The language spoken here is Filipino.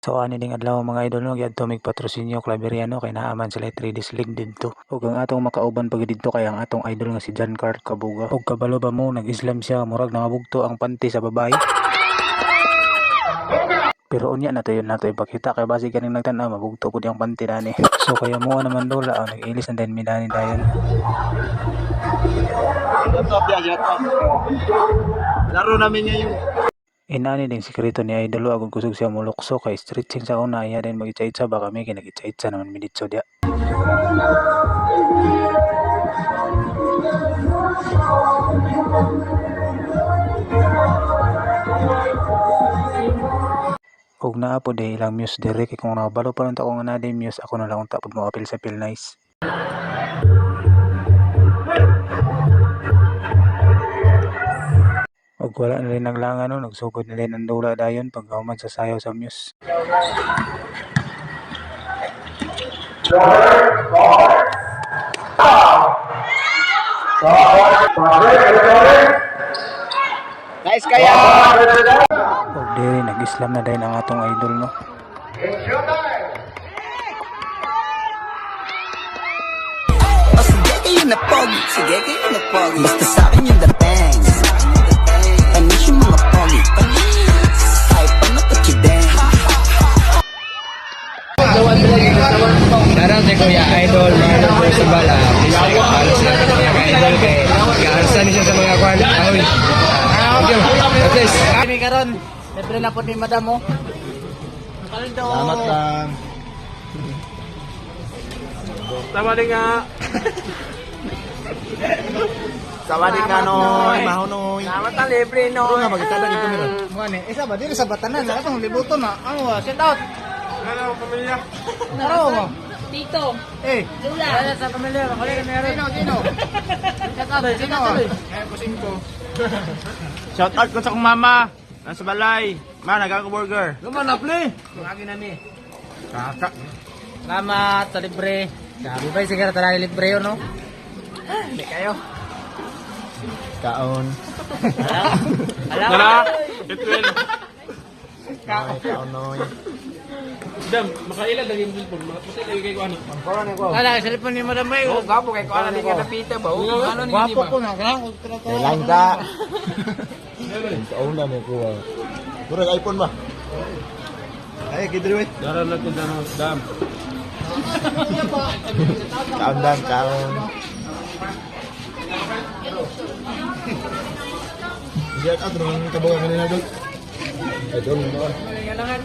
So ani ding adlaw mga idol no gyud mig patrosinyo Claveriano kay naaman sila 3 days league didto. Ug ang atong makauban pag didto kay ang atong idol nga si John Cart Kabuga. Ug kabalo ba mo nag-Islam siya murag nangabugto ang panty sa babae. Pero unya na tayo ipakita kay basi ganing nagtan-aw mabugto pud ang panty dani. So kaya mo naman dola ang nag-ilis na din midani dayon. Laro namin ngayon. Inani din sikreto ni idol agud kusog siya mulukso kay stretching sa una iya din mag-itsa-itsa baka may kinag-itsa-itsa naman miditso dia. Ug naa po day ilang muse dire kay kung nakabalo pa lang ta kung ana day muse ako na lang unta pud mo apil sa feel nice. Ug wala na rin naglangan no, nagsugod na rin ang dula dayon pagkahuman sa sayaw sa muse. Guys, kaya! Ug diri nag-Islam na dayon ang atong idol no. Sige kayo na pogi, sige kayo na pogi. Basta sa'kin yung dating. Panis yung mga pogi. Kahit pa na pachideng. Tarang si Kuya Idol, mga festival, please like and follow sila sa mga ka-idol kay kaarsan niya sa mga kwan. Ahoy! Thank you! God bless! Kami karon, libre na po ni madam mo. Salamat lang! Tama din nga! Sawadee ka noy, mahunoy. Salamat ang libre no. Pero nga magkita dito meron. Mane, isa ba dili sa batanan na atong libuton na. Ano, sit out. Hello, pamilya. Naro mo. Tito, Eh, Lula. wala sa pamilya, makali ka meron. Sino? Sino? Eh, kusing ko. Shout out ko sa kong mama. Nasa balay. Ma, nagkaka-burger. Luman na play. Lagi na ni. Kaka. Salamat sa libre. Sabi ba sigara talaga libre yun, no? Hindi kayo. Kaon. Alam. Wala. Itwin. Kaon noy. Dam, makailan lagi yung cellphone. Makapatay lagi kayo ano. Wala, cellphone ni madam May. Oh, gapo kay ko ana ni kapita ba? Ano ni Gapo ko na, kailangan ko Kailan ka? Kaon na niya ko. Puro iPhone ba? Ay, kidriwe. Daran lang ko dam. Kaon dam, kaon. Diyan at nang kabawa kanina dog. Idol mo. Kailangan